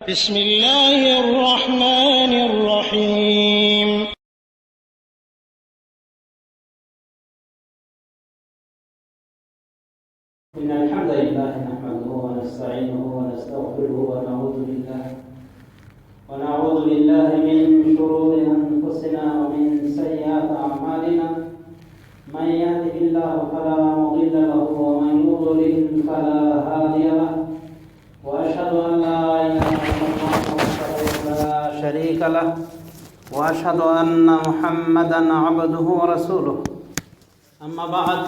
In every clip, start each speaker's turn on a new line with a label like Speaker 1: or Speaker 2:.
Speaker 1: بسم الله الرحمن الرحيم
Speaker 2: إن الحمد لله نحمده ونستعينه ونستغفره ونعوذ بالله من شرور أنفسنا ومن سيئات أعمالنا من يهده الله فلا مضل له ومن يضلل فلا هادي له وأشهد أن لا إله إلا الله وحده لا شريك له وأشهد أن محمدا عبده ورسوله أما بعد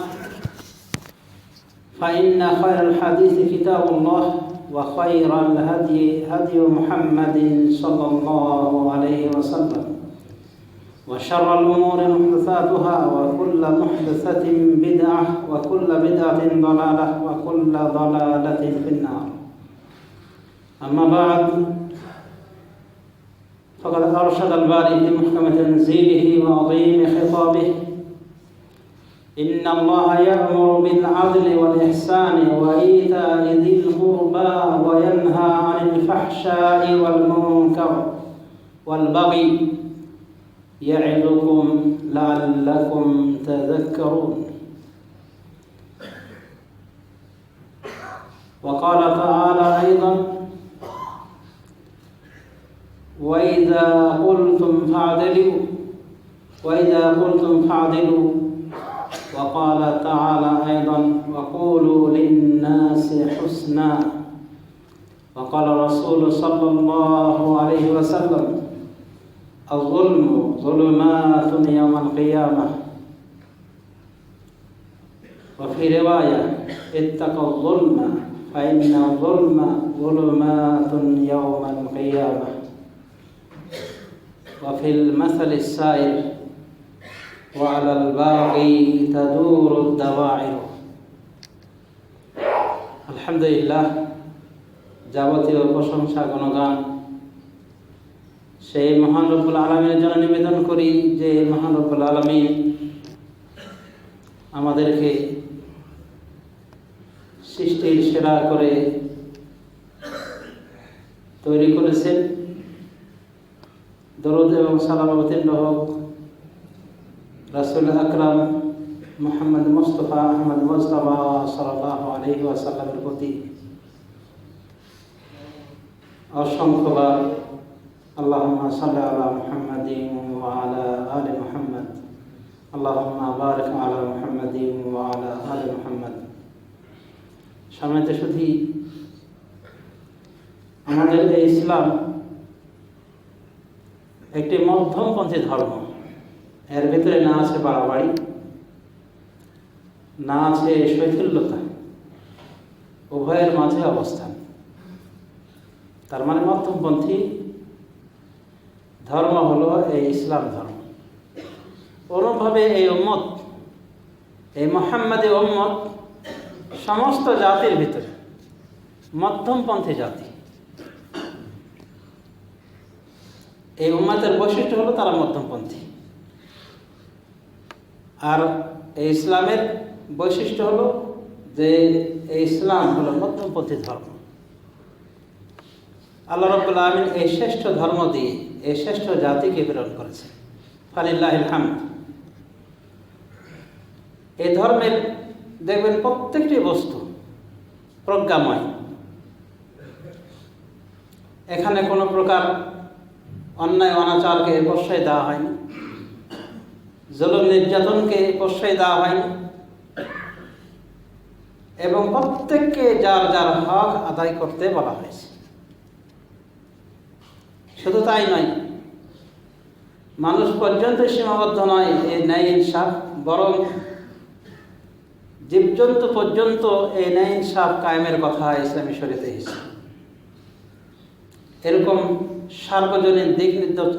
Speaker 2: فإن خير الحديث كتاب الله وخير الهدي هدي محمد صلى الله عليه وسلم وشر الأمور محدثاتها وكل محدثة بدعة وكل بدعة ضلالة وكل ضلالة في النار أما بعد فقد أرشد الباري في محكم تنزيله وعظيم خطابه إن الله يأمر بالعدل والإحسان وإيتاء ذي القربى وينهى عن الفحشاء والمنكر والبغي يعظكم لعلكم تذكرون وقال تعالى أيضا وإذا قلتم فاعدلوا وقال تعالى أيضا وقولوا للناس حسنا وقال الرسول صلى الله عليه وسلم الظلم ظلمات يوم القيامة وفي رواية اتقوا الظلم فإن الظلم ظلمات يوم القيامة وفي المثل السائر وعلى الباغي تدور الدواعر আলহামদুলিল্লাহ যাবতীয় প্রশংসা গুণগান সেই মহান রব্বুল আলামিনের জন্য নিবেদন করি যে মহান রব্বুল আলামিন আমাদেরকে সৃষ্টির সেরা করে তৈরি করেছেন। দরুদ এবং সালাম অবতীর্ণ হোক রাসূল আকরাম মুহাম্মদ মুস্তাফা আহমদ মুস্তাফা সাল্লাল্লাহু আলাইহি ওয়াসাল্লামের প্রতি অসংখ্যবার আল্লাহুম্মা সাল্লি আলা মুহাম্মাদিন ওয়া আলা আলি মুহাম্মদ আল্লাহুম্মা বারিক আলা মুহাম্মাদিন ওয়া আলা আলি মুহাম্মদ। সম্মানিত সুধী, আমাদের এই ইসলাম একটি মধ্যমপন্থী ধর্ম। এর ভিতরে না আছে বাড়াবাড়ি, না আছে শৈথিল্যতা, উভয়ের মাঝে অবস্থান। তার মানে মধ্যমপন্থী ধর্ম হলো এই ইসলাম ধর্ম। অনুভাবে এই উম্মত, এই মুহাম্মাদি উম্মত সমস্ত জাতির ভিতরে মধ্যমপন্থী জাতি। এই উম্মতের বৈশিষ্ট্য হলো তারা মধ্যমপন্থী। আর এই ইসলামের বৈশিষ্ট্য হলো যে এই ইসলাম হলো মধ্যমপন্থী ধর্ম। আল্লাহ রাব্বুল আলামিন এই শ্রেষ্ঠ ধর্ম দিয়ে এই শ্রেষ্ঠ জাতিকে প্রেরণ করেছে, ফালিল্লাহিল হামদ। এই ধর্মের দেখবেন প্রত্যেকটি বস্তু প্রজ্ঞাময়। এখানে কোনো প্রকার অন্যায় অনাচারকে প্রশ্রয় দেওয়া হয়নি, জুলুম নির্যাতনকে প্রশ্রয় দেওয়া হয়নি, এবং প্রত্যেককে যার যার হক আদায় করতে বলা হয়েছে। শুধু তাই নয়, মানুষ পর্যন্ত সীমাবদ্ধ নয় এই ন্যায় ইনসাফ, বরং জীবজন্তু পর্যন্ত এই ন্যায় ইনসাফ কায়েমের কথা ইসলামী শরীয়তে এসেছে। এরকম সার্বজনীন দিক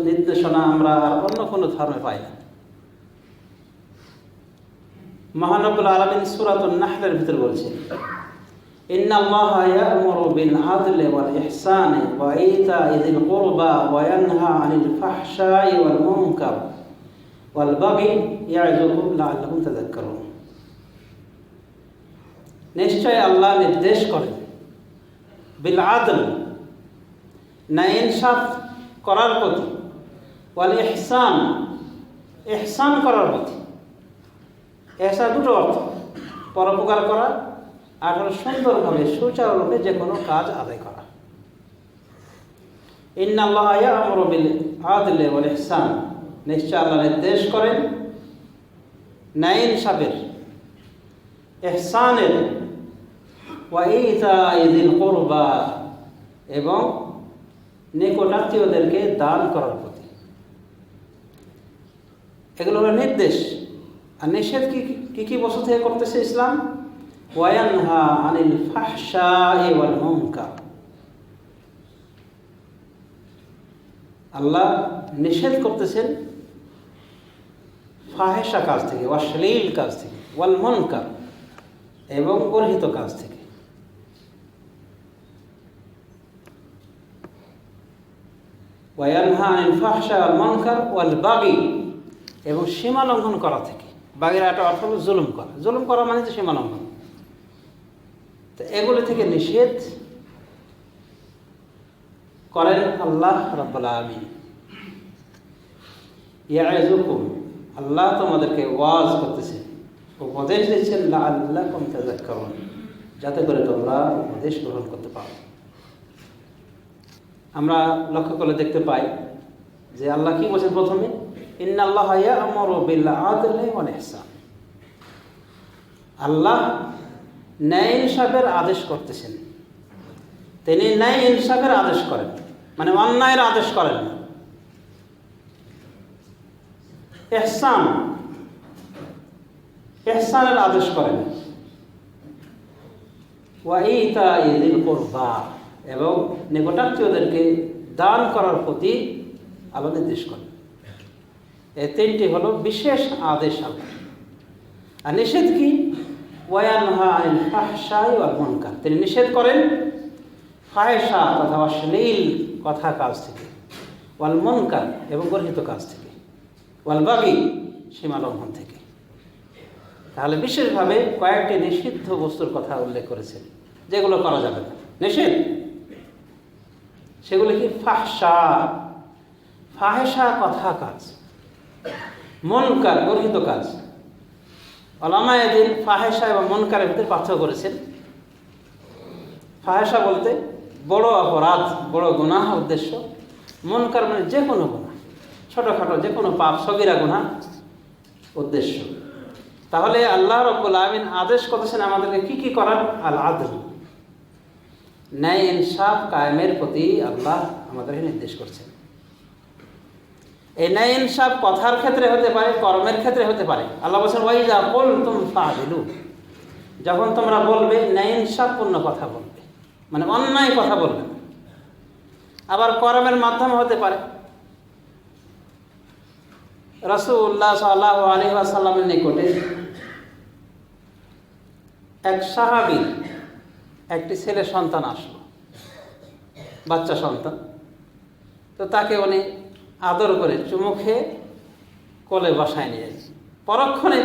Speaker 2: নির্দেশনা আমরা আর অন্য কোনো ধর্মে পাই না। মহান রব্বুল আলামিন সূরাতুন নাহলের ভিতর বলছেন ইন্নাল্লাহা ইয়া'মুরু বিল আদলি ওয়াল ইহসানি ওয়া ইতা'i যিল কুরবা ওয়া ইয়ানহা আনিল ফাহশাই ওয়াল মুনকার ওয়াল বাগি ইয়া'যুকুম লা'আল্লাকুম তাযাক্কারুন। নিশ্চয় আল্লাহ নির্দেশ করেন বিল আদল, ন্যায় ইনসাফ করার প্রতি, ওয়াল ইহসান, ইহসান করার প্রতি। এহসান দুটো অর্থ, পরোপকার করা আর হলো সুন্দরভাবে সুচারুরূপে যে কোনো কাজ আদায় করা। ইন্নাল্লাহা ইয়া'মুরু বিল আদলি ওয়াল ইহসান, নিশ্চয় আল্লাহ নির্দেশ করেন ন্যায় ইনসাফের, ইহসানের, ওয়া ইতা'i যিল কুরবা, এবং নিকটাত্মীয়দেরকে দান করার প্রতি। এগুলো হলো নির্দেশ। আর নিষেধ কি কি বস্তু থেকে করতেছে ইসলাম? ওয়া ইয়ানহা আনিল ফাহশাই ওয়াল মুনকার, আল্লাহ নিষেধ করতেছেন ফাহেসা কাজ থেকে, অশ্লীল কাজ থেকে, ওয়াল মুনকার, এবং গর্হিত কাজ থেকে। ওয়া ইয়ানহা আনিল ফাহশা ওয়াল মুনকার ওয়াল বাগি, এবং সীমা লঙ্ঘন করা থেকে। বাগির একটা অর্থ হলো জুলুম করা। জুলুম করা মানে তো সীমা লঙ্ঘন। তো এগুলো থেকে নিষেধ করেন আল্লাহ রাব্বুল আলামিন। ইয়াইযুকুম, আল্লাহ তোমাদেরকে ওয়াজ করতেছেন, উপদেশ দিচ্ছেন, লাআল্লাকুম তাযাক্কারুন, যাতে করে তোমরা উপদেশ গ্রহণ করতে পারো। আমরা লক্ষ্য করলে দেখতে পাই যে আল্লাহ কি বলছেন প্রথমে? ইন্নাল্লাহা ইয়া'মুরু বিল আদলি ওয়াল ইহসান, আল্লাহ ন্যায় ইনসাফের আদেশ করতেছেন। তিনি ন্যায় ইনসাফের আদেশ করেন, মানে অন্যায়ের আদেশ করেন না। ইহসান, ইহসানের আদেশ করেন। ওয়া ইতা'i যিল কুরবা, এবং নিকটাত্মীয়দেরকে দান করার প্রতি আল্লাহ নির্দেশ করেন। এই তিনটি হলো বিশেষ আদেশ আল্লাহ। আর নিষেধ কি? ওয়া ইয়ানহা আনিল ফাহশাই ওয়াল মুনকার, তিনি নিষেধ করেন ফাহেসা তথা অশ্লীল কথা কাজ থেকে, ওয়াল মুনকার, এবং গর্হিত কাজ থেকে, ওয়াল বাগি, সীমা লঙ্ঘন থেকে। তাহলে বিশেষভাবে কয়েকটি নিষিদ্ধ বস্তুর কথা উল্লেখ করেছেন যেগুলো করা যাবে না, নিষেধ। সেগুলি কি? ফাহশা, ফাহেসা কথা কাজ, মুনকার, গর্হিত কাজ। উলামায়ে দ্বীন ফাহেসা এবং মুনকারের ভিতরে পার্থক্য করেছেন। ফাহেসা বলতে বড় অপরাধ, বড় গুনাহ উদ্দেশ্য। মুনকার মানে যে কোনো গুনাহ, ছোটোখাটো যে কোনো পাপ, সগীরা গুনাহ উদ্দেশ্য। তাহলে আল্লাহ রাব্বুল আলামিন আদেশ করেছেন আমাদেরকে কি কি করার? আল আদল, ন্যায় ইনসাফ কায়েমের প্রতি আল্লাহ আমাদেরকে নির্দেশ করছেন। এই ন্যায় ইনসাফ কথার ক্ষেত্রে হতে পারে, কর্মের ক্ষেত্রে হতে পারে। আল্লাহ বলছেন ওয়াইযা কুলতুম ফা'দিলু, যখন তোমরা বলবে ন্যায় ইনসাফপূর্ণ কথা বলবে, মানে অন্যায় কথা বলবে না। আবার কর্মের মাধ্যমে হতে পারে। রাসূলুল্লাহ সাল্লাল্লাহু আলাইহি ওয়াসাল্লামের নিকটে এক সাহাবী, একটি ছেলে সন্তান আসলো, বাচ্চা সন্তান। তো তাকে উনি আদর করে চুমু খেয়ে কোলে বসায় নিয়ে যাচ্ছে। পরক্ষণে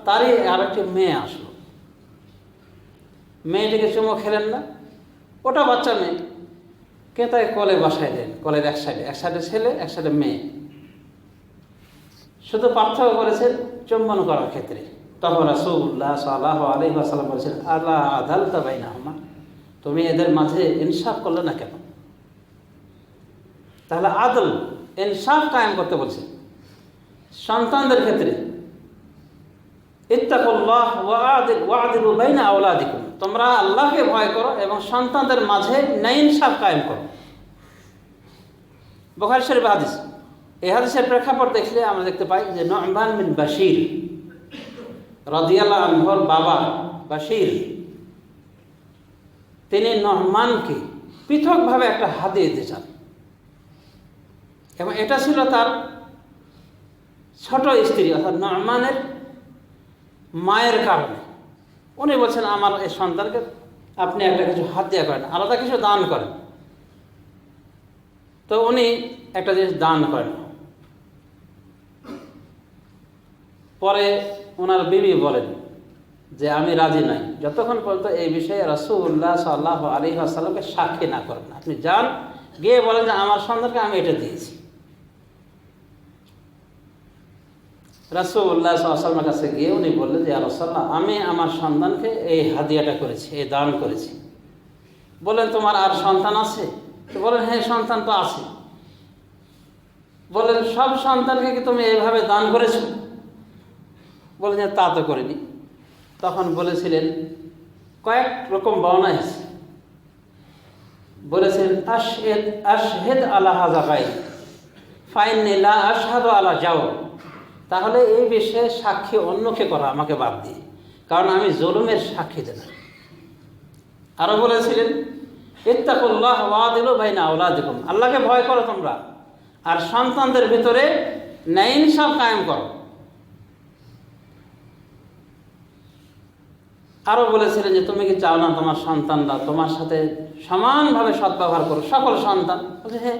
Speaker 2: তারই আরেকটি মেয়ে আসলো। মেয়েটিকে চুমু খেলেন না, ওটা বাচ্চা মেয়ে, কে তাকে কোলে বসায় দেন। কোলের এক সাইডে ছেলে, এক সাইডে মেয়ে। শুধু পার্থক্য করেছেন চুম্বন করার ক্ষেত্রে। তখন রাসূলুল্লাহ সাল্লাল্লাহু আলাইহি ওয়াসাল্লাম বলেছেন, আলা আদালতা বাইনাহুমা, তুমি এদের মাঝে ইনসাফ করলে না কেন? তাহলে আদল, ইনসাফ কায়েম করতে বলছে। সন্তানদের ক্ষেত্রে ইত্তাকুল্লাহ ওয়া'দিলু বাইনা আওলাদিকুম, তোমরা আল্লাহকে ভয় করো এবং সন্তানদের মাঝে ন্যায় ইনসাফ কায়েম করো। বুখারী শরীফ হাদিস। এই হাদিসের প্রেক্ষাপট দেখলে আমরা দেখতে পাই যে নু'মান বিন বাশীর রাদিয়াল্লাহু আনহুর বাবা বাশীর, তিনি নু'মানকে পৃথকভাবে একটা হাদিয়া দিতে চান, এবং এটা ছিল তার ছোট স্ত্রী অর্থাৎ নু'মানের মায়ের কারণে। উনি বলছেন আমার এই সন্তানকে আপনি একটা কিছু হাদিয়া করেন, আলাদা কিছু দান করেন। তো উনি একটা জিনিস দান করেন। পরে ওনার বিবি বলেন যে আমি রাজি নাই যতক্ষণ পর্যন্ত এই বিষয়ে রাসূলুল্লাহ সাল্লাল্লাহু আলাইহি ওয়াসাল্লামকে সাক্ষী না করেন। আপনি যান গিয়ে বলেন যে আমার সন্তানকে আমি এটা দিয়েছি। রাসূলুল্লাহ সাল্লাল্লাহু আলাইহি ওয়াসাল্লামের কাছে গিয়ে উনি বললেন যে ইয়া রাসূলুল্লাহ, আমি আমার সন্তানকে এই হাদিয়াটা করেছি, এই দান করেছি। বলেন তোমার আর সন্তান আছে? তো বলেন হ্যাঁ, সন্তান তো আছে। বলেন সব সন্তানকে কি তুমি এইভাবে দান করেছো? বলেন যে তা তো করিনি। তখন বলেছিলেন, কয়েক রকম বর্ণনা আছে, বলেছেন আশহেদ আলা হাযা গায়ব ফাইন্নী লা আশহাদু আলা জাওর। তাহলে এই বিষয়ে সাক্ষী অন্যকে করা আমাকে বাদ দিয়ে, কারণ আমি জুলুমের সাক্ষী দেব। আরো বলেছিলেন ইত্তাকুল্লাহ ওয়াদিলু বাইনা আওলাদিকুম, আল্লাহকে ভয় করো তোমরা আর সন্তানদের ভিতরে ন্যায় ইনসাফ কায়েম করো। আরো বলেছিলেন যে তুমি কি চাও না তোমার সন্তানরা তোমার সাথে সমানভাবে সদ্ব্যবহার করো, সকল সন্তান? বলছে হ্যাঁ।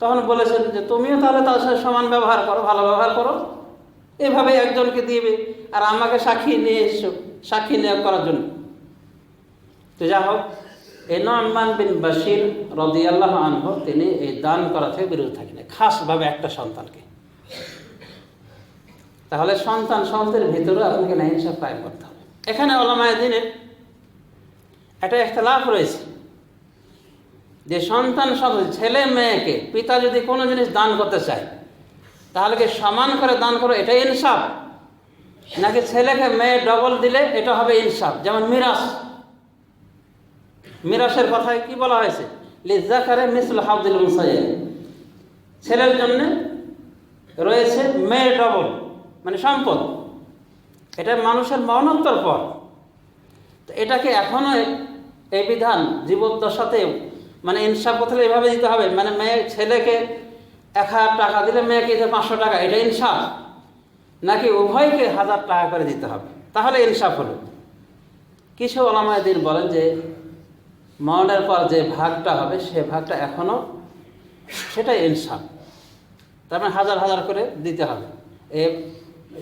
Speaker 2: তখন বলেছেন যে তুমিও তাহলে তার সাথে সমান ব্যবহার করো, ভালো ব্যবহার করো। এভাবে একজনকে দিবে আর আমাকে সাক্ষী নিয়ে এসো, সাক্ষী নিয়োগ করার জন্য। তো যা হোক, এই নু'মান বিন বাশির রাদিয়াল্লাহু আনহু তিনি এই দান করা থেকে বিরত থাকেন, খাসভাবে একটা সন্তানকে। তাহলে সন্তান সন্তানের ভিতরে আপনাকে ন্যায় ইনসাফ কায়েম করতে হবে। এখানে উলামায়ে দ্বীনের একটা ইখতিলাফ রয়েছে যে সন্তান ছেলে মেয়েকে পিতা যদি কোনো জিনিস দান করতে চায় তাহলে কি সমান করে দান করো, এটাই ইনসাফ? নাকি ছেলেকে মেয়ে ডবল দিলে এটা হবে ইনসাফ? যেমন মিরাসের কথায় কি বলা হয়েছে, লিযাকারি মিসলু হাযিল উনসায়াইন, ছেলের জন্য রয়েছে মেয়ে ডবল, মানে সম্পদ। এটা মানুষের মরণোত্তর পর। তো এটাকে এখনো এই বিধান জীবদ্দশাতেও মানে ইনসাফ করতে এভাবে দিতে হবে, মানে মেয়ে ছেলেকে 1000 টাকা দিলে মেয়েকে 500 টাকা, এটা ইনসাফ? নাকি উভয়কে 1000 টাকা করে দিতে হবে, তাহলে ইনসাফ হলো? কিছু উলামায়ে দ্বীন বলেন যে মরণের পর যে ভাগটা হবে সে ভাগটা এখনো সেটাই ইনসাফ। তার মানে 1000 করে দিতে হবে। এ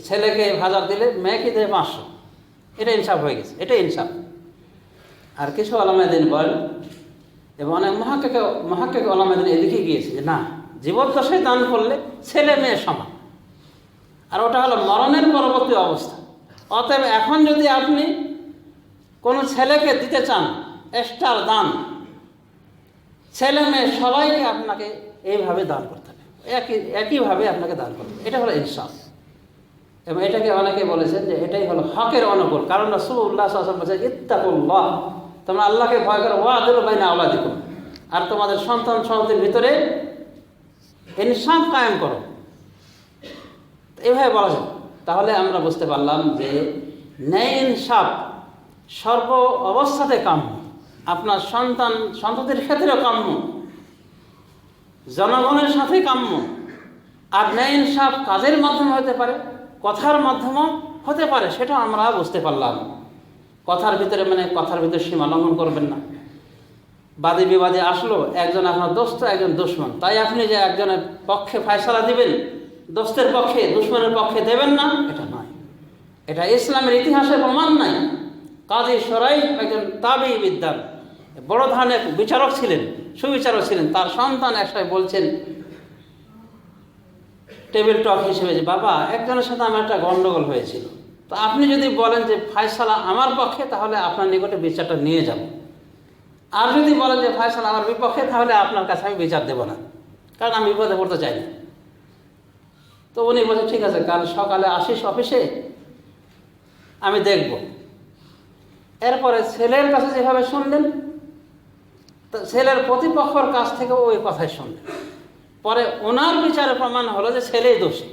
Speaker 2: ছেলেকে 1000 দিলে মেয়েকে দেবে 500, এটা ইনসাফ হয়ে গেছে, এটা ইনসাফ। আর কিছু উলামায়ে দ্বীন বলেন এবং অনেক মহাক্কিক উলামায়ে দ্বীন এদিকে গিয়েছে যে না, জীবদ্দশায় দান করলে ছেলে মেয়ে সমান, আর ওটা হলো মরণের পরবর্তী অবস্থা। অতএব এখন যদি আপনি কোনো ছেলেকে দিতে চান এক্সট্রা দান, ছেলে মেয়ে সবাইকে আপনাকে এইভাবে দান করতে হবে, একইভাবে আপনাকে দান করতে হবে। এটা হলো ইনসাফ। এবং এটাকে অনেকে বলেছেন যে এটাই হলো হকের অনুকূল, কারণ রাসূলুল্লাহ সাল্লাল্লাহু আলাইহি ওয়াসাল্লাম বলেছেন ইত্তাকুল্লাহ, তোমরা আল্লাহকে ভয় করো, ওয়াদিলু বাইনা আওলাদিকুম, আর তোমাদের সন্তান সন্ততির ভিতরে ইনসাফ কায়েম করো। এইভাবে বলা যায়। তাহলে আমরা বুঝতে পারলাম যে ন্যায় ইনসাফ সর্ব অবস্থাতে কাম্য, আপনার সন্ততির ক্ষেত্রেও কাম্য, জনগণের সাথে কাম্য। আর ন্যায় ইনসাফ কাজের মাধ্যমে হতে পারে, কথার মাধ্যমেও হতে পারে, সেটা আমরা বুঝতে পারলাম। কথার ভিতরে মানে কথার ভিতরে সীমা লঙ্ঘন করবেন না। বাদী বিবাদে আসলো, একজন আপনার দোস্ত একজন দুশমন, তাই আপনি যে একজনের পক্ষে ফয়সালা দিবেন, দোস্তের পক্ষে দুশমনের পক্ষে দেবেন না, এটা নয়। এটা ইসলামের ইতিহাসে প্রমাণ নাই। কাজী শরাইহ একজন তাবিঈ বিদ্বান, বড় ধরনের বিচারক ছিলেন, সুবিচারক ছিলেন। তার সন্তান একসময় বলছেন টেবিল টক হিসেবে যে বাবা, একজনের সাথে আমার একটা গন্ডগোল হয়েছিল, তো আপনি যদি বলেন যে ফয়সালা আমার পক্ষে, তাহলে আপনার নিকটে বিচারটা নিয়ে যাব। আর যদি বলেন যে ফয়সালা আমার বিপক্ষে, তাহলে আপনার কাছে আমি বিচার দেব না, কারণ আমি বিপদে পড়তে চাই না। তো উনি বলছেন ঠিক আছে, কাল সকালে আসিস অফিসে, আমি দেখব। এরপরে ছেলের কাছে যেভাবে শুনলেন, তো ছেলের প্রতিপক্ষর কাছ থেকে ওই কথাই শুনলেন। পরে ওনার বিচারে প্রমাণ হলো যে ছেলেই দোষী।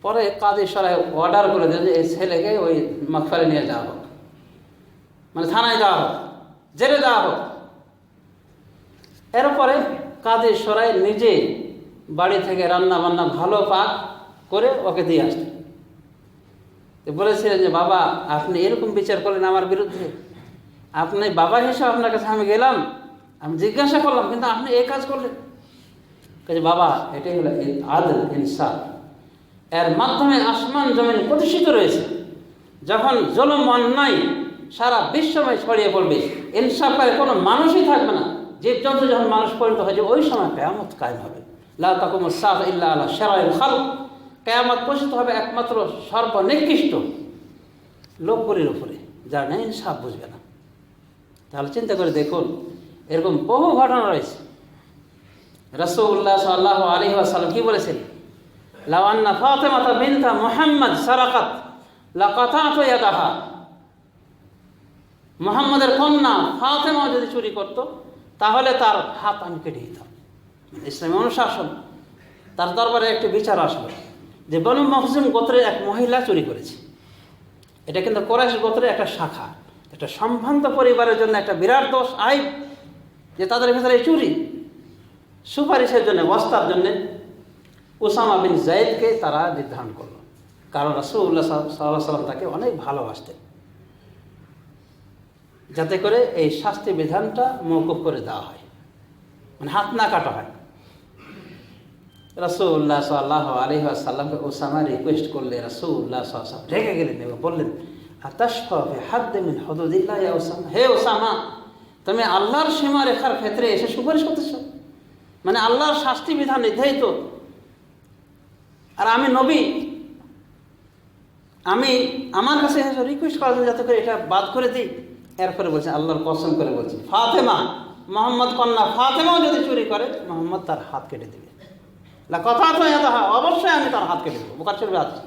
Speaker 2: পরে কাজী শরাইহ অর্ডার করে দিলেন যে এই ছেলেকে ওই মাগফিরে নিয়ে যাওয়া হোক, মানে থানায় যাওয়া হোক, জেলে যাওয়া হোক। এরপরে কাজী শরাইহ নিজে বাড়ি থেকে রান্না বান্না ভালো পাক করে ওকে দিয়ে আসতেন। বলেছিলেন যে বাবা, আপনি এরকম বিচার করলেন আমার বিরুদ্ধে, আপনি বাবা হিসেবে আপনার কাছে আমি গেলাম, আমি জিজ্ঞাসা করলাম, কিন্তু আপনি এই কাজ করলেন। কাজে বাবা, এটাই হলো আদল, ইনসাফ। এর মাধ্যমে আসমান জমিন প্রতিষ্ঠিত রয়েছে। যখন জুলুম অন্যায় সারা বিশ্বময় ছড়িয়ে পড়বে, ইনসাফকারী কোনো মানুষই থাকবে না। জীবজন্তু যখন মানুষ পরিণত হয়ে যাবে, ওই সময় কিয়ামত কায়েম হবে। লা তাকুমুস সাআ ইল্লা আলা শারাইল খালক, কিয়ামত প্রতিষ্ঠিত হবে একমাত্র সর্বনিকৃষ্ট লোকগুলির উপরে, যারা না ইনসাফ বুঝবে না। তাহলে চিন্তা করে দেখুন, এরকম বহু ঘটনা রয়েছে। রাসূলুল্লাহ সাল্লাল্লাহু আলাইহি ওয়াসাল্লাম কি বলেছেন? লাউ আন্না ফাতিমাতা বিনতা মুহাম্মদ সারাকাত লাকাতাতু ইয়াদাহা, মুহাম্মদের কন্যা ফাতেমা যদি চুরি করত তাহলে তার হাত আমি কেটে দিতাম। ইসলামী অনুশাসন, তার দরবারে একটি বিচার আসবে যে বনু মখজুম গোত্রের এক মহিলা চুরি করেছে। এটা কিন্তু কুরাইশ গোত্রের একটা শাখা, একটা সম্ভ্রান্ত পরিবারের জন্য একটা বিরাট দোষ, আইব যে তাদের ভিতরে চুরি। সুপারিশের জন্য, বস্তার জন্য উসামা বিন যায়েদকে তারা নির্ধারণ করলো, কারণ রাসূলুল্লাহ সাল্লাল্লাহু আলাইহি ওয়াসাল্লাম তাকে অনেক ভালোবাসতেন, যাতে করে এই শাস্তি বিধানটা মওকুফ করে দেওয়া হয়, মানে হাত না কাটা হয়। রাসূলুল্লাহ সাল্লাল্লাহু আলাইহি ওয়াসাল্লামকে উসামা রিকোয়েস্ট করলে রাসূলুল্লাহ সাল্লাল্লাহু আলাইহি ওয়াসাল্লাম রেগে গেলেন এবং বললেন, আতাশফা ফি হাদ মিন হুদুদিল্লাহ ইয়া উসামা, হে উসামা, তুমি আল্লাহর সীমারেখার ক্ষেত্রে এসে সুপারিশ করতেছো? মানে আল্লাহর শাস্তি বিধান নির্ধারিত, আর আমি নবী, আমি আমার কাছে রিকোয়েস্ট করার জন্য যাতে করে এটা বাদ করে দিই। এরপরে বলছে, আল্লাহর কসম করে বলছি, ফাতেমা, মোহাম্মদ কন্যা ফাতেমাও যদি চুরি করে, মোহাম্মদ তার হাত কেটে দেবে। কথা তো অবশ্যই আমি তার হাত কেটে দেবো, বুখারী শরীফে আছে।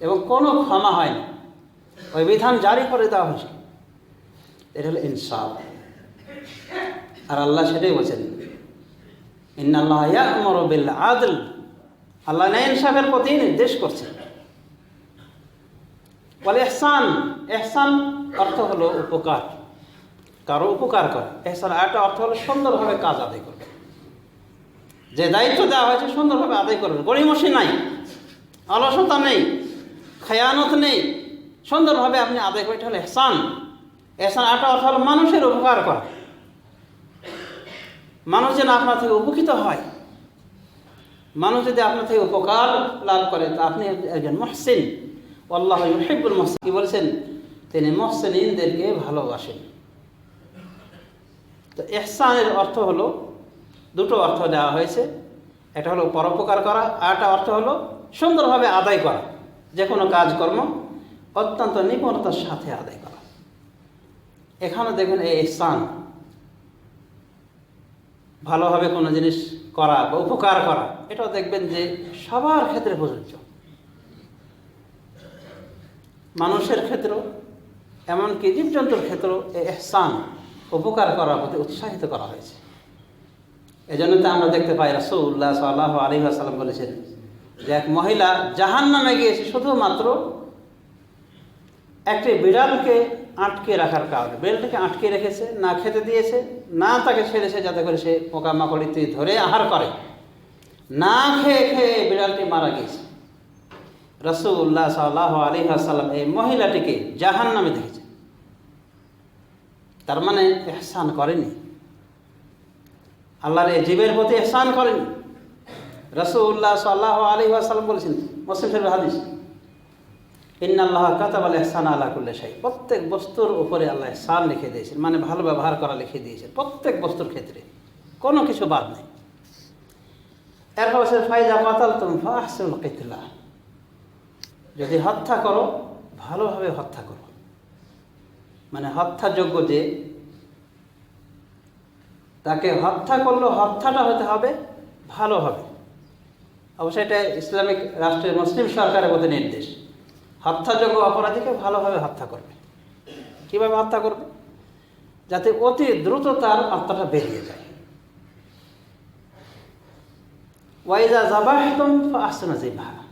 Speaker 2: এবং কোনো ক্ষমা হয়নি, ওই বিধান জারি করে দেওয়া হয়েছে। এটা হলো ইনসাফ। আর আল্লাহ সেটাই বলছেন, ইন্নাল্লাহা ইয়া'মুরু বিল আদল, আল্লাহ ন্যায় ইনসাফের প্রতি নির্দেশ করছে। ওয়াল ইহসান, ইহসান অর্থ হলো উপকার, কারো উপকার করে। ইহসান আরেকটা অর্থ হলো সুন্দরভাবে কাজ আদায় করবে, যে দায়িত্ব দেওয়া হয়েছে সুন্দরভাবে আদায় করবে, গড়িমসি নাই, অলসতা নেই, খেয়ানত নেই, সুন্দরভাবে আপনি আদায় করে, এটা হলো ইহসান। ইহসান আরেকটা অর্থ হলো মানুষের উপকার করা, মানুষ যেন আপনার থেকে উপকৃত হয়, মানুষ যদি আপনার থেকে উপকার লাভ করে, তা আপনি একজন মুহসিন। আল্লাহু ইউহিব্বুল মুহসিন, কি বলছেন? তিনি মুহসিনদেরকে ভালোবাসেন। তো ইহসানের অর্থ হলো, দুটো অর্থ দেওয়া হয়েছে, একটা হলো পরোপকার করা, আর একটা অর্থ হলো সুন্দরভাবে আদায় করা, যে কোনো কাজকর্ম অত্যন্ত নিপুণতার সাথে আদায় করা। এখানে দেখুন এই ইহসান, ভালোভাবে কোনো জিনিস করা বা উপকার করা, এটাও দেখবেন যে সবার ক্ষেত্রে প্রযোজ্য, মানুষের ক্ষেত্রেও, এমনকি জীবজন্তুর ক্ষেত্রেও এই ইহসান, উপকার করার প্রতি উৎসাহিত করা হয়েছে। এজন্য তো আমরা দেখতে পাই রাসূলুল্লাহ সাল্লাল্লাহু আলাইহি ওয়াসাল্লাম বলেছেন যে এক মহিলা জাহান্নামে গিয়েছে শুধুমাত্র একটি বিড়ালকে আটকে রাখার কারণে। বিড়ালটাকে আটকে রেখেছে, না খেতে দিয়েছে, না তাকে ছেড়েছে যাতে করে সে পোকামাকড় ইত্যাদি ধরে আহার করে, না খেয়ে খেয়ে বিড়ালটি মারা গিয়েছে। রাসূলুল্লাহ সাল্লাল্লাহু আলাইহি ওয়াসাল্লাম এই মহিলাটিকে জাহান্নামে দেখেছে, তার মানে ইহসান করেনি, আল্লাহর এই জীবের প্রতি ইহসান করেনি। রাসূলুল্লাহ সাল্লাল্লাহু আলাইহি ওয়াসাল্লাম বলেছেন, মুসলিম শরীফের হাদিস, ইন্নাল্লাহা কাতাবাল ইহসানা আলা কুল্লি শাই, প্রত্যেক বস্তুর উপরে আল্লাহ ইহসান লিখে দিয়েছেন, মানে ভালো ব্যবহার করা লিখে দিয়েছেন, প্রত্যেক বস্তুর ক্ষেত্রে কোনো কিছু বাদ নেই। এরপর বলছে, ফাইজা কাতালতুম ফাহসিনুল কিতলা, যদি হত্যা করো ভালোভাবে হত্যা করো, মানে হত্যাযোগ্য যে তাকে হত্যা করলো, হত্যাটা হতে হবে ভালোভাবে। অবশ্যই এটা ইসলামিক রাষ্ট্রের মুসলিম সরকারের মধ্যে নির্দেশ, হত্যাযোগ্য অপরাধীকে ভালোভাবে হত্যা করবে। কীভাবে হত্যা করবে? যাতে অতি দ্রুত তার আত্মাটা বেরিয়ে যায়। ওয়াইজা যাবাহতুম ফাহসিনু যিবহা,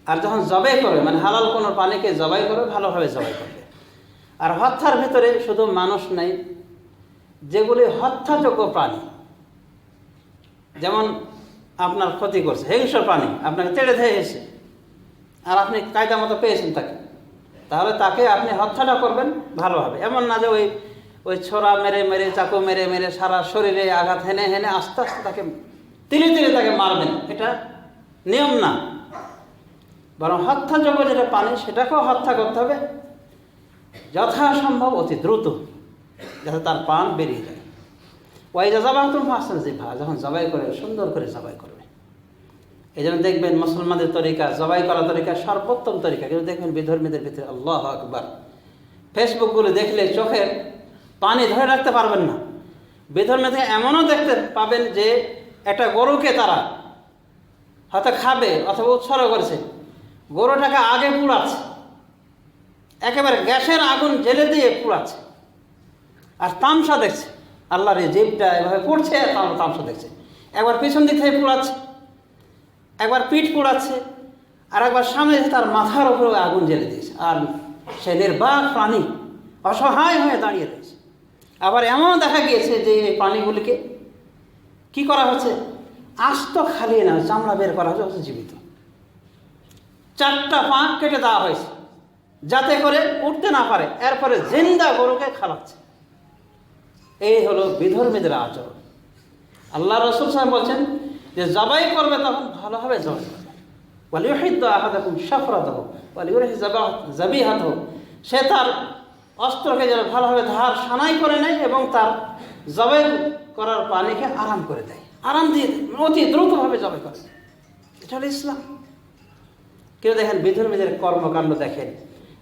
Speaker 2: আর যখন জবাই করবে, মানে হালাল কোনো প্রাণীকে জবাই করবে, ভালোভাবে জবাই করবে। আর হত্যার ভিতরে শুধু মানুষ নেই, যেগুলি হত্যাযোগ্য প্রাণী, যেমন আপনার ক্ষতি করছে, হিংস্র প্রাণী আপনাকে তেড়ে ধেয়ে এসে, আর আপনি কায়দা মতো পেয়েছেন তাকে, তাহলে তাকে আপনি হত্যাটা করবেন ভালোভাবে। এমন না যে ওই ছোরা মেরে মেরে, চাকু মেরে মেরে, সারা শরীরে আঘাত হেনে হেনে আস্তে আস্তে তাকে তিলে তিলে তাকে মারবেন, এটা নিয়ম না। বরং হত্যাযোগ্য যেটা প্রাণী সেটাকেও হত্যা করতে হবে, যথাসম্ভব অতি দ্রুত, যাতে তার প্রাণ বেরিয়ে যায়। ওয়াইজা যাবাহতুম ফাহসিনু যিবহা, যখন জবাই করে সুন্দর করে জবাই করবে। এই জন্য দেখবেন মুসলমানদের তরিকা, জবাই করার তরিকা সর্বোত্তম তরিকা। কিন্তু দেখবেন বিধর্মীদের ভিতরে আল্লাহু আকবার, ফেসবুকগুলো দেখলে চোখের পানি ধরে রাখতে পারবেন না। বিধর্মীদের এমনও দেখতে পাবেন যে একটা গরুকে তারা হয়তো খাবে অথবা উৎসর্গ করেছে, গরুটাকে আগে পুড়াচ্ছে, একেবারে গ্যাসের আগুন জেলে দিয়ে পুড়াচ্ছে, আর তামসা দেখছে। আল্লাহর এই জিভটা এভাবে পড়ছে, তামসা দেখছে। একবার পিছন দিক থেকে পুড়াচ্ছে, একবার পিঠ পোড়াচ্ছে, আর একবার সামনে তার মাথার উপরে আগুন জেলে দিয়েছে। আর সে নির্বাক প্রাণী অসহায় হয়ে দাঁড়িয়ে রয়েছে। আবার এমনও দেখা গিয়েছে যে এই প্রাণীগুলিকে কি করা হচ্ছে, আস্ত খালিয়ে না, চামড়া বের করা হচ্ছে জীবিত। 4টা পা কেটে দেওয়া হয়েছে যাতে করে উঠতে না পারে, এরপরে জিন্দা গরুকে খাওয়াচ্ছে। এই হলো বিধর্মীদের আচরণ। আল্লাহ রাসূল সাল্লাল্লাহু আলাইহি ওয়াসাল্লাম বলছেন যে জবাই করবে তখন ভালোভাবে জবাই করবে। ওয়ালিউহিদ্দু আহাদাকুম শাফরাতাহু ওয়ালিউরহি যাবিহাতাহু, সে তার অস্ত্রকে যেন ভালোভাবে ধার সানাই করে নেয় এবং তার জবাই করার পানিকে আরাম করে দেয়, আরাম দিয়ে অতি দ্রুতভাবে জবাই করে। এটা হলো ইসলাম। কেউ দেখেন বিধর্মীদের কর্মকাণ্ড দেখেন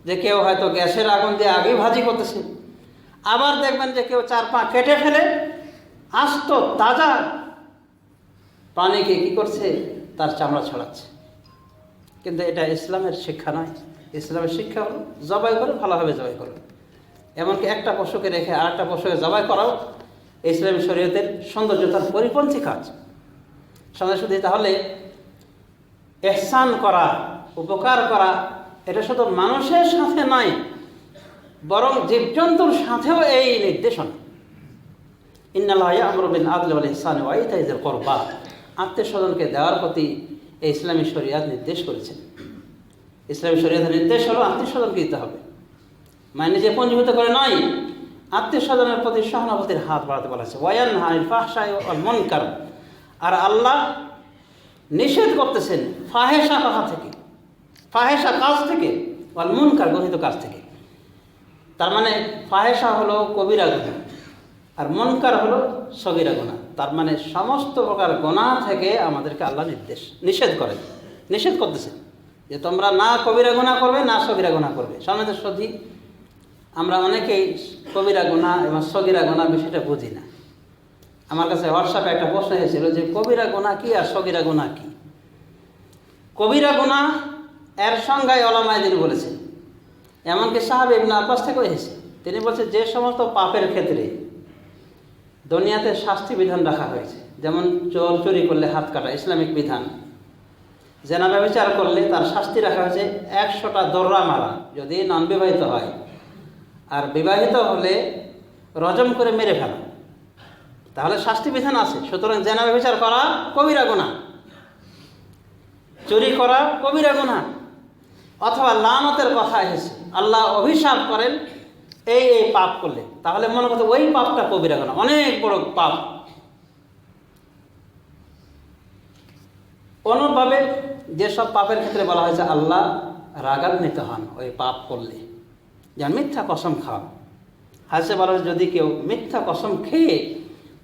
Speaker 2: যে কেউ হয়তো গ্যাসের আগুন দিয়ে আগেই ভাজি করতেছে, আবার দেখবেন যে কেউ 4 পা কেটে ফেলে আস্ত তাজা প্রাণীকে কি করছে, তার চামড়া ছড়াচ্ছে। কিন্তু এটা ইসলামের শিক্ষা নয়। ইসলামের শিক্ষা হলো জবাই করে ভালোভাবে জবাই করবে। এমনকি একটা পশুকে রেখে আর একটা পশুকে জবাই করাও ইসলামী শরীয়তের সৌন্দর্যতার পরিপন্থী কাজ। শুধু তাহলে ইহসান করা, উপকার করা, এটা শুধু মানুষের সাথে নয়, বরং জীবজন্তুর সাথেও এই নির্দেশনা। ইন্নাল্লাহা ইয়া'মুরু বিল আদলি ওয়াল ইহসানি ওয়া ইতা'i যিল কুরবা, আত্মীয় স্বজনকে দেওয়ার প্রতি এই ইসলামী শরীয়ত নির্দেশ করেছেন। ইসলামী শরীয়তের নির্দেশ হলো আত্মীয় স্বজনকে দিতে হবে, মানে নিজে পঞ্জীভূত করে নয়, আত্মীয় স্বজনের প্রতি সহানুভূতির হাত বাড়াতে বলা হয়েছে। ওয়া ইয়ানহা আনিল ফাহশাই ওয়াল মুনকার, আর আল্লাহ নিষেধ করতেছেন ফাহেসা কথা থেকে, ফাহেসা কাজ থেকে, ওয়াল মুনকার গঠিত কাজ থেকে। তার মানে ফাহেসা হলো কবিরা গুনাহ আর মুনকার হলো সগীরা গুনাহ। তার মানে সমস্ত প্রকার গুনাহ থেকে আমাদেরকে আল্লাহ নিষেধ করতেছেন যে তোমরা না কবিরা গুনাহ করবে, না সগীরা গুনাহ করবে। সম্মানিত সুধী, আমরা অনেকেই কবিরা গুনাহ এবং সগীরা গুনাহ বিষয়টা বুঝি না। আমার কাছে হোয়াটসঅ্যাপে একটা প্রশ্ন এসেছিল যে কবিরা গুনাহ কি আর সগীরা গুনাহ কি। কবিরা গুনাহ এর সংজ্ঞায় উলামায়ে দ্বীন বলেছেন, এমনকি সাহাবী ইবনে আব্বাস থেকেও এসেছে। তিনি বলছেন যে সমস্ত পাপের ক্ষেত্রে দুনিয়াতে শাস্তি বিধান রাখা হয়েছে, যেমন চুরি করলে হাত কাটা, ইসলামিক বিধান। জেনা ব্যভিচার করলে তার শাস্তি রাখা হয়েছে 100টা দররা মারা যদি নন বিবাহিত হয়, আর বিবাহিত হলে রজম করে মেরে ফেলা। তাহলে শাস্তি বিধান আছে। সুতরাং জেনা ব্যভিচার করা কবিরা গুনাহ, চুরি করা কবিরা গুনাহ। অথবা লানতের কথা এসেছে, আল্লাহ অভিশাপ করেন এই পাপ করলে, তাহলে মনে করতে ওই পাপটা কবিরা গুনাহ, অনেক বড় পাপ। অনুরূপভাবে যেসব পাপের ক্ষেত্রে বলা হয়েছে আল্লাহ রাগান্বিত হন ওই পাপ করলে, যেমন মিথ্যা কসম খাওয়া। হাদিসে বলা হয়েছে যদি কেউ মিথ্যা কসম খেয়ে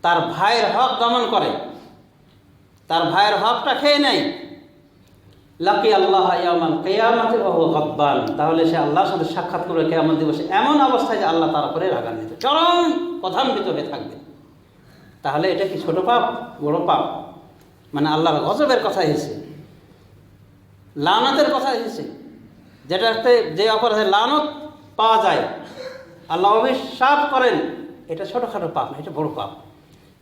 Speaker 2: তার ভাইয়ের হক দমন করে, তার ভাইয়ের হকটা খেয়ে নেয়, লাকি আল্লাহ ইয়াউমাল কিয়ামাতি ওয়া হুয়া গাদবান, তাহলে সে আল্লাহর সাথে সাক্ষাৎ করবে কিয়ামত দিবসে এমন অবস্থায় যে আল্লাহ তার উপরে রাগান্বিত, চরম কথান্বিত হয়ে থাকবে। তাহলে এটা কি ছোট পাপ? বড় পাপ। মানে আল্লাহর গজবের কথা এসেছে, লানতের কথা এসেছে, যেটাতে যে অপরাধে লানত পাওয়া যায়, আল্লাহ অভিশাপ করেন, এটা ছোটখাটো পাপ না, এটা বড় পাপ।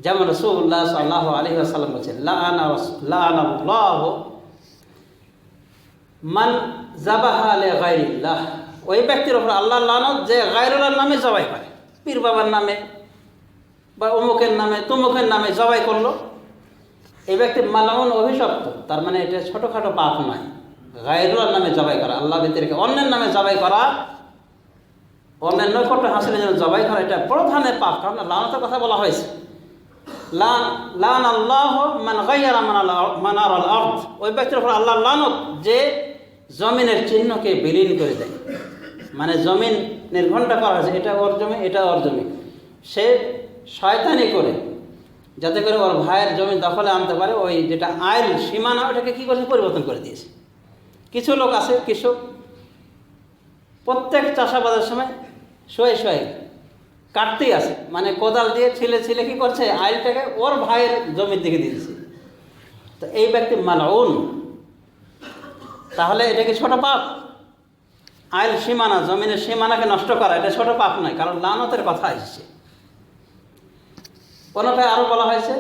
Speaker 2: যেমন রাসূলুল্লাহ সাল্লাল্লাহু আলাইহি ওয়াসাল্লাম বলেছেন, লাআনাল্লাহু মান যাবাহা লিগাইরিল্লাহ, ওই ব্যক্তির উপর আল্লাহর লানত যে গায়রুল্লাহর নামে জবাই করে, পীর বাবার নামে বা অমুকের নামে তমুকের নামে জবাই করলো, এই ব্যক্তি মালাউন, অভিশপ্ত। তার মানে এটা ছোটোখাটো পাপ নয়। গায়রুল্লাহর নামে জবাই করা, আল্লাহ ব্যতিরেকে অন্যের নামে জবাই করা, অন্যের নৈকট্য হাসিলের জন্য জবাই করা, এটা বড় ধরনের পাপ। কারণ লানতের কথা বলা হয়েছে, লান আল্লাহ মান গায়্যারা মানারাল আরদ, ওই ব্যক্তির উপর আল্লাহর লানত যে জমিনের চিহ্নকে বিলীন করে দেয়, মানে জমিন নির্ঘণ্টা করা হয়েছে, এটা ওর জমি, এটা ওর জমি। সে শয়তানি করে যাতে করে ওর ভাইয়ের জমি দখলে আনতে পারে, ওই যেটা আইল সীমানা ওটাকে কী করছে, পরিবর্তন করে দিয়েছে। কিছু লোক আছে কৃষক, প্রত্যেক চাষাবাদের সময় শোয়ে কাটতেই আছে, মানে কোদাল দিয়ে ছিলে কী করছে, আইলটাকে ওর ভাইয়ের জমির দিকে দিয়েছে। তো এই ব্যক্তি মালউন। তাহলে এটা কি ছোট পাপ? আইল সীমানা, জমিনের সীমানাকে নষ্ট করা, এটা ছোট পাপ নয়, কারণ লানতের কথা এসেছে। কোনটায় আরো বলা হয়েছে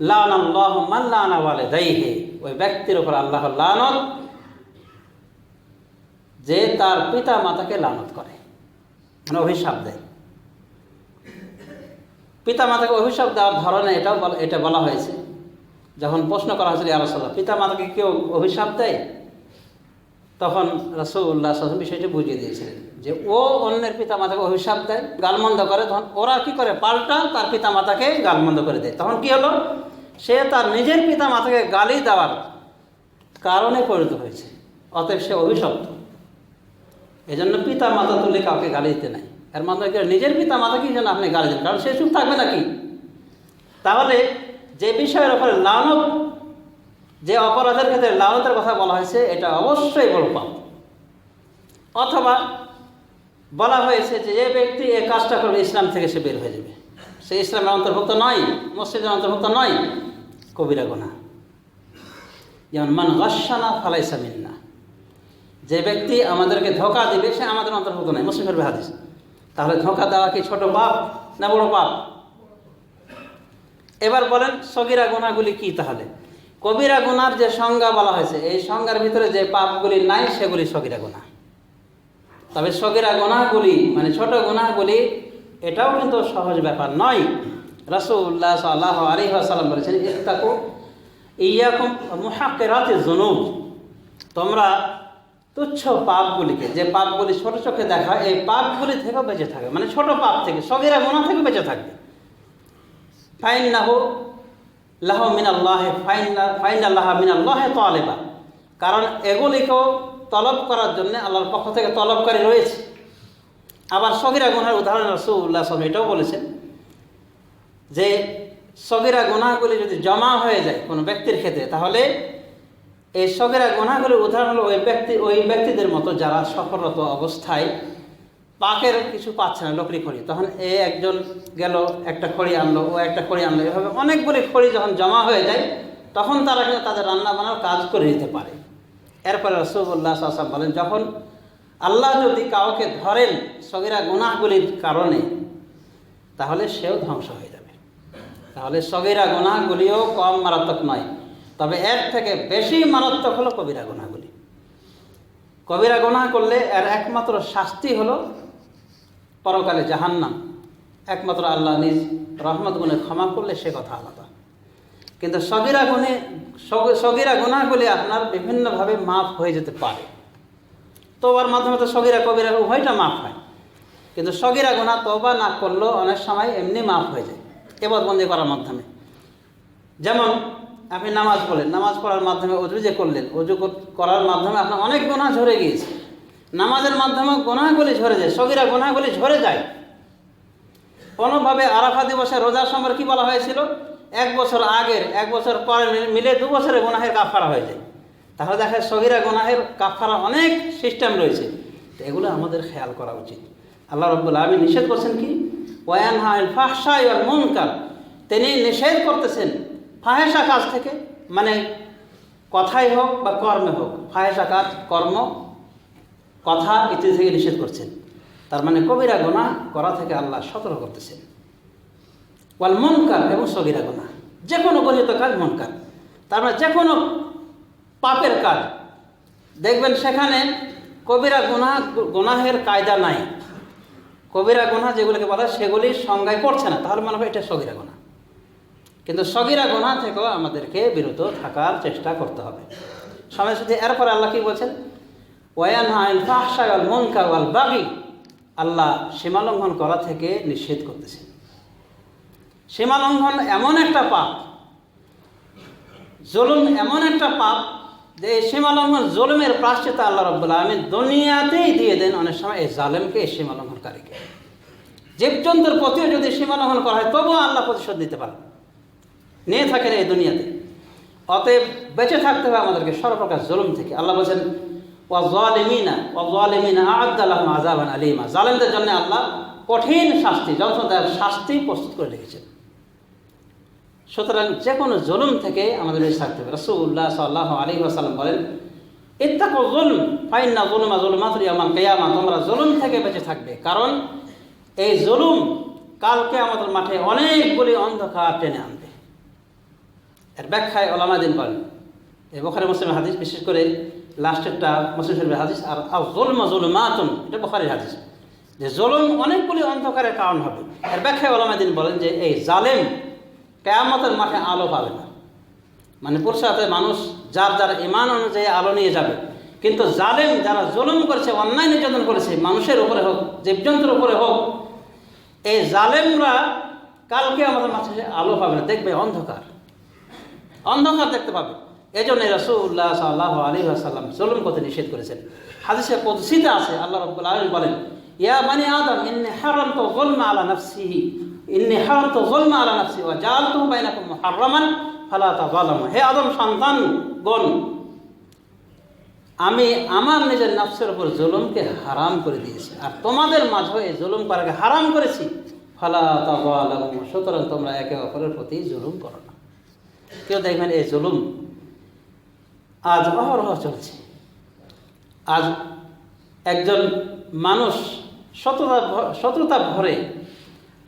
Speaker 2: লানাল্লাহু মান লানা ওয়ালিদাইহি, ওই ব্যক্তির উপর আল্লাহর লানত যে তার পিতা মাতাকে লানত করে, মানে অভিশাপ দেয়। পিতা মাতাকে অভিশাপ দেওয়ার ধরনে এটা বলা হয়েছে। যখন প্রশ্ন করা হয়েছিল ইয়া রাসূলুল্লাহ, পিতা মাতাকে কেউ অভিশাপ দেয়? তখন রাসূলুল্লাহ সাল্লাল্লাহু আলাইহি ওয়াসাল্লাম বিষয়টি বুঝিয়ে দিয়েছিলেন যে ও অন্যের পিতা মাতাকে অভিশাপ দেয়, গালমন্দ করে, তখন ওরা কি করে, পাল্টা তার পিতা মাতাকে গালমন্দ করে দেয়। তখন কি হলো, সে তার নিজের পিতা মাতাকে গালি দেওয়ার কারণে পরিণত হয়েছে, অতএব সে অভিশপ্ত। এজন্য পিতা মাতা তুলে কাউকে গালি দিতে নাই। এর মাধ্যমে নিজের পিতা মাতাকেই যেন আপনি গালি দেন, কারণ সে চুপ থাকবে নাকি? তাহলে যে বিষয়ের উপরে লানত, যে অপরাধের ক্ষেত্রে লানতের কথা বলা হয়েছে, এটা অবশ্যই বড় পাপ। অথবা বলা হয়েছে যে যে ব্যক্তি এই কাজটা করবে ইসলাম থেকে সে বের হয়ে যাবে, সে ইসলামের অন্তর্ভুক্ত নয়, মসজিদের অন্তর্ভুক্ত নয়, কবিরা গুনাহ। যেমন মান গাশশানা ফালাইসা মিন্না, যে ব্যক্তি আমাদেরকে ধোঁকা দিবে সে আমাদের অন্তর্ভুক্ত নয়, মুসলিম শরীফের হাদিস। তাহলে ধোঁকা দেওয়া কি ছোট পাপ না বড় পাপ? এবার বলেন সগীরা গুনাহগুলি কি? তাহলে কবিরা গুনার যে সংজ্ঞা বলা হয়েছে, এই সংজ্ঞার ভিতরে যে পাপগুলি নাই সেগুলি সগীরা গুনাহ। তবে সগীরা গুনাহগুলি মানে ছোট গুনাহগুলি, এটাও কিন্তু সহজ ব্যাপার নয়। রাসূলুল্লাহ সাল্লাল্লাহু আলাইহি ওয়াসাল্লাম বলেছেন ইত্তাকু ইয়াকুম মুহাক্কিরাতিজ যুনুব, তোমরা তুচ্ছ পাপগুলিকে, যে পাপগুলি ছোট চোখে দেখা, এই পাপগুলি থেকে বেঁচে থাকবে, মানে ছোট পাপ থেকে, সগীরা গুনাহ থেকে বেঁচে থাকবে। ফাইন্নাহু লাহু মিনাল্লাহি ফাইন্নাল্লাহা মিনাল্লাহি তালিবা, কারণ এগুলিকেও তলব করার জন্য আল্লাহর পক্ষ থেকে তলবকারী রয়েছে। আবার সগীরা গুনাহের উদাহরণ রাসূলুল্লাহ সাল্লাল্লাহু আলাইহি ওয়াসাল্লাম এটাও বলেছেন যে সগীরা গুনাহগুলি যদি জমা হয়ে যায় কোনো ব্যক্তির ক্ষেত্রে, তাহলে এই সগীরা গুনাহগুলির উদাহরণ হলো ওই ব্যক্তিদের মতো যারা সফররত অবস্থায় পাকের কিছু পাচ্ছে না, লকড়ি খড়ি, তখন একজন গেল একটা খড়ি আনলো, ও একটা খড়ি আনলো, এভাবে অনেকগুলি খড়ি যখন জমা হয়ে যায় তখন তারা কিন্তু তাদের রান্না বান্নার কাজ করে নিতে পারে। এরপরে রাসূলুল্লাহ সাল্লাল্লাহু আলাইহি ওয়াসাল্লাম বলেন, যখন আল্লাহ যদি কাউকে ধরেন সগীরা গুনাহগুলির কারণে, তাহলে সেও ধ্বংস হয়ে যাবে। তাহলে সগীরা গুনাহগুলিও কম মারাত্মক নয়, তবে এর থেকে বেশি মারাত্মক হলো কবিরা গুনাহগুলি। কবিরা গুনাহ করলে এর একমাত্র শাস্তি হলো পরকালে জাহান্নাম। একমাত্র আল্লাহ নিজ রহমত গুণে ক্ষমা করলে সে কথা আলাদা। কিন্তু সগীরা গুনাহগুলি আপনার বিভিন্নভাবে মাফ হয়ে যেতে পারে। তওবার মাধ্যমে তো সগীরা কবিরা উভয়টা মাফ হয়, কিন্তু সগীরা গুনাহ তওবা না করলেও অনেক সময় এমনি মাফ হয়ে যায় ইবাদতবন্দি করার মাধ্যমে। যেমন আপনি নামাজ পড়লেন, নামাজ পড়ার মাধ্যমে অজু যে করলেন, অজু করার মাধ্যমে আপনার অনেক গুনাহ ঝরে গিয়েছে। নামাজের মাধ্যমে গুনাহগুলি ঝরে যায়, সগীরা গুনাহগুলি ঝরে যায়। কোনোভাবে আরাফা দিবসে রোজার সময় কি বলা হয়েছিল, 1 বছর আগের 1 বছর পরে মিলে 2 বছরের গুনাহের কাফারা হয়ে যায়। তাহলে দেখা যায় সগীরা গুনাহের কাফারা অনেক সিস্টেম রয়েছে, তো এগুলো আমাদের খেয়াল করা উচিত। আল্লাহ রাব্বুল আলামিন নিষেধ করছেন কি, ওয়ায়ানহা আনিল ফাহশাই ওয়াল মুনকার, তিনি নিষেধ করতেছেন ফাহেসা কাজ থেকে, মানে কথাই হোক বা কর্মে হোক, ফাহেসা কাজ, কর্ম, কথা ইত্যাদি থেকে নিষেধ করছেন। তার মানে কবিরা গুনাহ করা থেকে আল্লাহ সতর্ক করতেছেন। ওয়াল মুনকার, এবং সগীরা গুনাহ, যে কোনো গণিত কাজ মুনকার, তার মানে যে কোনো পাপের কাজ দেখবেন সেখানে কবিরা গুনাহের কায়দা নাই। কবিরা গুনাহ যেগুলোকে বলা হয় সেগুলির সংজ্ঞায় পড়ছে না, তাহলে মনে হয় এটা সগীরা গুনাহ। কিন্তু সগীরা গুনাহ থেকেও আমাদেরকে বিরত থাকার চেষ্টা করতে হবে সময়ের সাথে। এরপরে আল্লাহ কি বলছেন, ওয়ায়ানহা আনিল ফাহশাই ওয়াল মুনকার ওয়াল বাগি, আল্লাহ সীমালঙ্ঘন করা থেকে নিষেধ করতেছেন। সীমালঙ্ঘন এমন একটা পাপ, জুলুম এমন একটা পাপ যে এই সীমা লঙ্ঘন জুলুমের প্রায়শ্চিত্ত আল্লাহ রাব্বুল আলামিন দুনিয়াতেই দিয়ে দেন অনেক সময় এই জালেমকে, এই সীমা লঙ্ঘনকারীকে। জীবজন্তুর প্রতিও যদি সীমা লঙ্ঘন করা হয় তবুও আল্লাহ প্রতিশোধ দিতে পারেন, নিয়ে থাকেন এই দুনিয়াতে। অতএব বেঁচে থাকতে হবে আমাদেরকে সর্বপ্রকার জুলুম থেকে। আল্লাহ বলছেন ওয়াযালিমিনা আ'আদ্দা লাহুম আযাবান আলীমা, জালেমদের জন্য আল্লাহ কঠিন শাস্তি, যন্ত্রণাদায়ক শাস্তি প্রস্তুত করে রেখেছেন। সুতরাং যে কোনো জুলুম থেকে আমাদের বেঁচে থাকতে হবে। রাসূলুল্লাহ সাল্লাল্লাহু আলাইহি ওয়াসাল্লাম বলেন, ইত্তাকু যুলম ফাইন্না যুলমা যুলমাতুল ইয়াউমাল কিয়ামা, তোমরা জুলুম থেকে বেঁচে থাকবে, কারণ এই জুলুম কালকে আমাদের মাঠে অনেকগুলি অন্ধকার টেনে আনবে। এর ব্যাখ্যায় ওলামাদিন বলেন, এই বুখারী মুসলিমের হাদিস, বিশেষ করে লাস্টেরটা মুসলিম শরীফের হাদিস, আর যুলমা যুলমাতুন এটা বুখারীর হাদিস, যে জুলুম অনেকগুলি অন্ধকারের কারণ হবে। এর ব্যাখ্যায় ওলামাদিন বলেন যে এই জালেম কিয়ামতের মাঠে আলো পাবে না, মানে পুরুষাতে মানুষ যার যার ঈমান অনুযায়ী আলো নিয়ে যাবে, কিন্তু জালেম যারা জুলুম করেছে, অন্যায় নির্যাতন করেছে, মানুষের উপরে হোক জীবজন্তুর উপরে হোক, এই জালেমরা কালকে আমাদের মাঝে আলো পাবে না, দেখবে অন্ধকার, অন্ধকার দেখতে পাবে। এই জন্য রাসূলুল্লাহ সাল্লাল্লাহু আলাইহি ওয়াসাল্লাম জুলুম করতে নিষেধ করেছেন। হাদিসে কুদসিতে আছে, আল্লাহ রাব্বুল আলামিন বলেন, ইয়া বানি আদম ইন্নী হারামতু যুলমা আলা নাফসি ওয়া জাআলতুহু বাইনাকুম মুহাররামান ফালা তাযালামু। হে আদম সন্তানগণ, আমি আমার নিজের নফসের উপর জুলুমকে হারাম করে দিয়েছি, আর তোমাদের মাঝে এই জুলুম করাকে হারাম করেছি, ফালা তাযালামু, সুতরাং তোমরা একে অপরের প্রতি জুলুম করো না। কেউ দেখবেন এই জুলুম আজ অহরহ চলছে। আজ একজন মানুষ শত্রুতা ভরে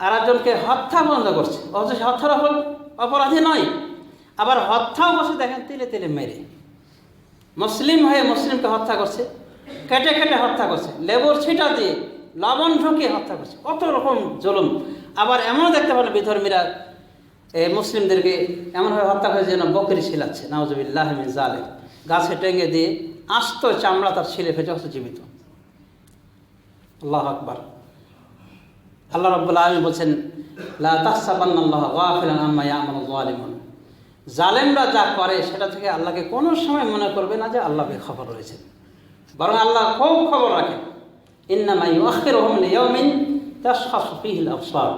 Speaker 2: আর একজনকে হত্যা বন্ধ করছে, অথচ হত্যার অপরাধী নয়, আবার হত্যাও বসে দেখেন তিলে তিলে মেরে, মুসলিম হয়ে মুসলিমকে হত্যা করছে, কেটে কেটে হত্যা করছে, লেবুর ছিটা দিয়ে লবণ ঢুকিয়ে হত্যা করছে, কত রকম জুলুম। আবার এমনও দেখতে পারেন বিধর্মীরা এই মুসলিমদেরকে এমনভাবে হত্যা করে যেন বকরি ছিলাচ্ছে, নাউযুবিল্লাহি মিন যালিক, গাছে টেঙ্গে দিয়ে আস্ত চামড়া তার ছিলে ফেটে হচ্ছে জীবিত। আল্লাহু আকবার। আল্লাহ রাব্বুল আলামিন বলছেন, লা তাহসাবান্নাল্লাহা গাফিলান আম্মা ইয়া'মালুয যালিমুন, জালেমরা যা করে সেটা থেকে আল্লাহকে কোনো সময় মনে করবে না যে আল্লাহ বেখবর রয়েছে, বরং আল্লাহ খুব খবর রাখেন। ইন্নামা ইউআখিরুহুম লিয়াউমিন তাশখাসু ফীহিল আবসার,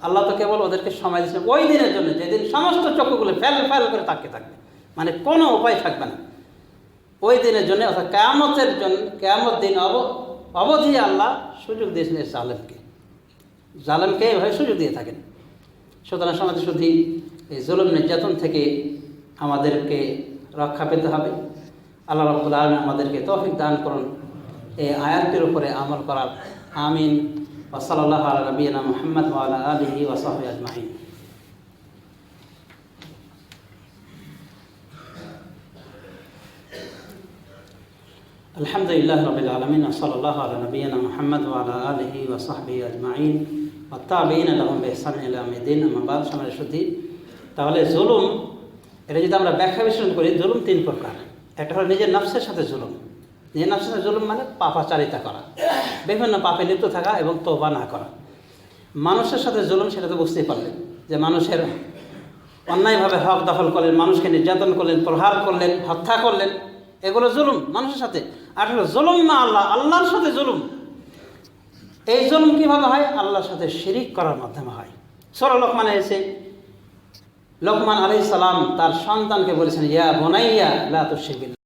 Speaker 2: আল্লাহ তো কেবল ওদেরকে সময় দিয়েছেন ওই দিনের জন্য যেদিন সমস্ত চক্ষুগুলো ফেল ফেল করে তাকিয়ে থাকবে, মানে কোনো উপায় থাকবে না ওই দিনের জন্য, অর্থাৎ কিয়ামতের জন্য, কিয়ামত দিন অবধি আল্লাহ সুযোগ দিয়েছেন এই জালেমকে এভাবে সুযোগ দিয়ে থাকেন। সুতরাং সমাজে শুধু এই জুলুম নির্যাতন থেকে আমাদেরকে রক্ষা পেতে হবে। আল্লাহ রাব্বুল আলামিন আমাদেরকে তৌফিক দান করুন এই আয়াতটির উপরে আমল করার। আমিন। ওয়া সাল্লাল্লাহু আলা নবিয়িনা মুহাম্মদ ওয়া আলা আলিহি ওয়া সাহবিহি আজমাইন। আলহামদুলিল্লাহ রাব্বিল আলামিন ওয়া সাল্লাল্লাহু আলা নবিয়িনা মুহাম্মদ ওয়া আলা আলিহি ওয়া সাহবিহি আজমাইন ওয়া তাবিঈনা লাহুম বিইহসান ইলা ইয়াউমিদ্দিন। আম্মা বা'দ। সমাজে শুধু তাহলে জুলুম, এটা যদি আমরা ব্যাখ্যা বিশ্লেষণ করি, জুলুম তিন প্রকার। একটা হলো নিজের নফসের সাথে জুলুম। নিজের নফসের সাথে জুলুম মানে পাপাচারিতা করা, বিভিন্ন পাপে লিপ্ত থাকা এবং তওবা না করা। মানুষের সাথে জুলুম, সেটা তো বুঝতেই পারলেন যে মানুষের অন্যায়ভাবে হক দখল করলেন, মানুষকে নির্যাতন করলেন, প্রহার করলেন, হত্যা করলেন, এগুলো জুলুম মানুষের সাথে। আর হলো জুলুম মা আল্লাহ, আল্লাহর সাথে জুলুম। এই জুলুম কীভাবে হয়? আল্লাহর সাথে শিরিক করার মাধ্যমে হয়। সূরা লোকমানে এসে লোকমান আলাইহিস সালাম তার সন্তানকে বলেছেন, ইয়া বুনাইয়া লা তুশরিক বিল্লাহ।